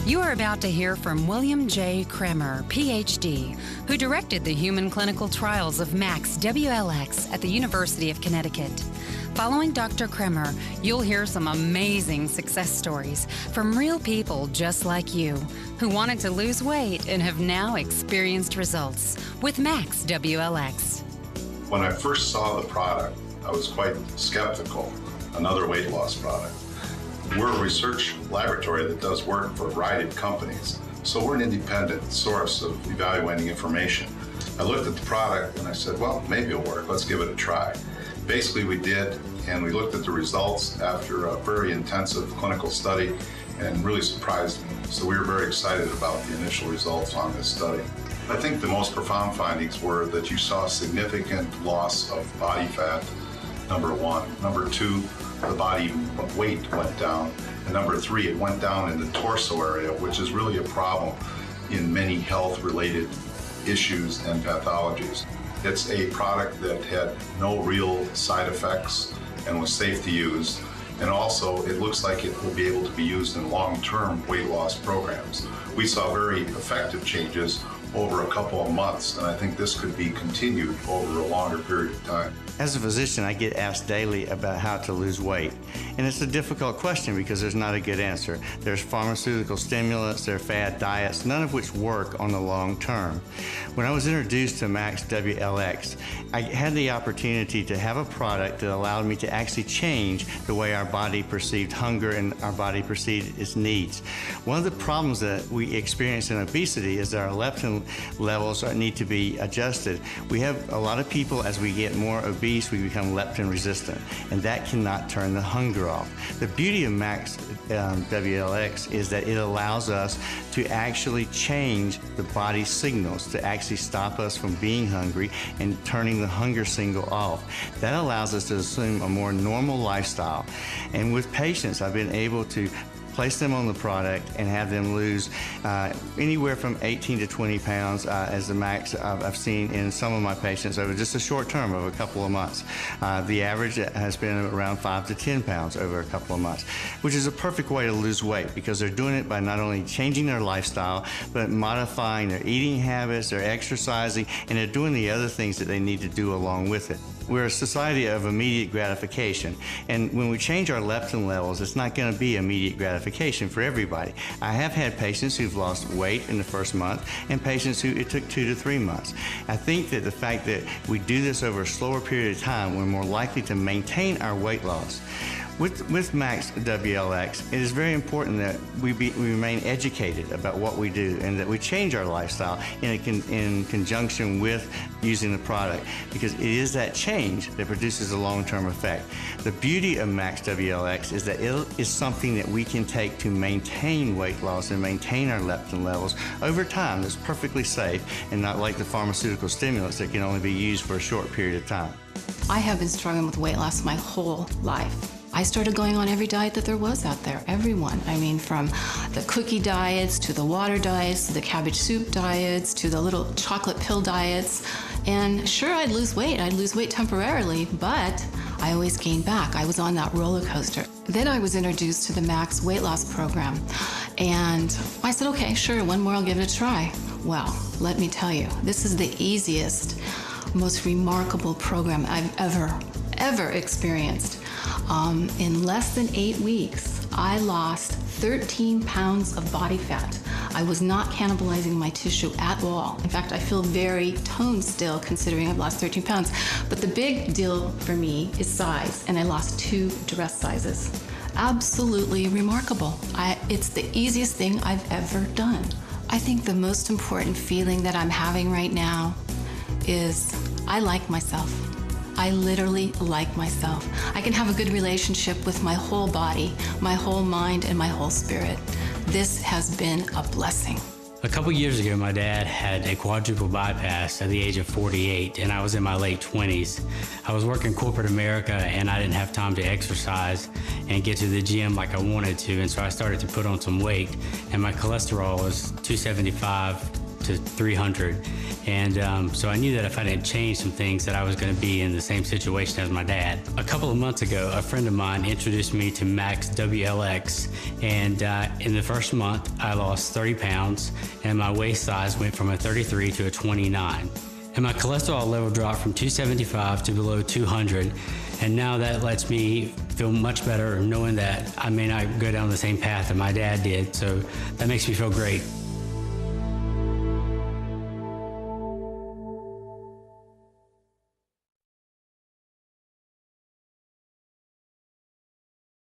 You are about to hear from William J. Kremer, Ph.D., who directed the human clinical trials of MaxWlx at the University of Connecticut. Following Dr. Kremer, you'll hear some amazing success stories from real people just like you who wanted to lose weight and have now experienced results with MaxWlx. When I first saw the product, I was quite skeptical. Another weight loss product. We're a research laboratory that does work for a variety of companies, so we're an independent source of evaluating information. I looked at the product and I said, well, maybe it'll work. Let's give it a try. Basically, we did, and we looked at the results after a very intensive clinical study and really surprised me. So we were very excited about the initial results on this study. I think the most profound findings were that you saw significant loss of body fat, number one. Number two, the body weight went down. And number three, it went down in the torso area, which is really a problem in many health-related issues and pathologies. It's a product that had no real side effects and was safe to use. And also, it looks like it will be able to be used in long-term weight loss programs. We saw very effective changes over a couple of months, and I think this could be continued over a longer period of time. As a physician, I get asked daily about how to lose weight. And it's a difficult question because there's not a good answer. There's pharmaceutical stimulants, there are fad diets, none of which work on the long term. When I was introduced to MaxWlx, I had the opportunity to have a product that allowed me to actually change the way our body perceived hunger and our body perceived its needs. One of the problems that we experience in obesity is that our leptin levels need to be adjusted. We have a lot of people, as we get more obese, we become leptin resistant, and that cannot turn the hunger off. The beauty of MaxWlx is that it allows us to actually change the body's signals to actually stop us from being hungry and turning the hunger signal off. That allows us to assume a more normal lifestyle. And with patients, I've been able to place them on the product and have them lose anywhere from 18 to 20 pounds as the max I've seen in some of my patients over just a short term of a couple of months. The average has been around 5 to 10 pounds over a couple of months, which is a perfect way to lose weight because they're doing it by not only changing their lifestyle, but modifying their eating habits, their exercising, and they're doing the other things that they need to do along with it. We're a society of immediate gratification, and when we change our leptin levels, it's not going to be immediate gratification for everybody. I have had patients who've lost weight in the first month and patients who it took 2 to 3 months. I think that the fact that we do this over a slower period of time, we're more likely to maintain our weight loss. With MaxWlx, it is very important that we remain educated about what we do and that we change our lifestyle in conjunction with using the product, because it is that change that produces a long-term effect. The beauty of MaxWlx is that it is something that we can take to maintain weight loss and maintain our leptin levels over time that's perfectly safe and not like the pharmaceutical stimulants that can only be used for a short period of time. I have been struggling with weight loss my whole life. I started going on every diet that there was out there, everyone. I mean, from the cookie diets, to the water diets, to the cabbage soup diets, to the little chocolate pill diets. And sure, I'd lose weight temporarily, but I always gained back. I was on that roller coaster. Then I was introduced to the Max weight loss program. And I said, okay, sure, one more, I'll give it a try. Well, let me tell you, this is the easiest, most remarkable program I've ever experienced. In less than 8 weeks, I lost 13 pounds of body fat. I was not cannibalizing my tissue at all. In fact, I feel very toned still considering I've lost 13 pounds. But the big deal for me is size, and I lost 2 dress sizes. Absolutely remarkable. It's the easiest thing I've ever done. I think the most important feeling that I'm having right now is I like myself. I literally like myself. I can have a good relationship with my whole body, my whole mind, and my whole spirit. This has been a blessing. A couple years ago, my dad had a quadruple bypass at the age of 48, and I was in my late 20s. I was working corporate America, and I didn't have time to exercise and get to the gym like I wanted to, and so I started to put on some weight, and my cholesterol was 275 to 300. And so I knew that if I didn't change some things that I was going to be in the same situation as my dad. A couple of months ago, a friend of mine introduced me to MaxWlx, and in the first month I lost 30 pounds and my waist size went from a 33 to a 29. And my cholesterol level dropped from 275 to below 200. And now that lets me feel much better knowing that I may not go down the same path that my dad did. So that makes me feel great.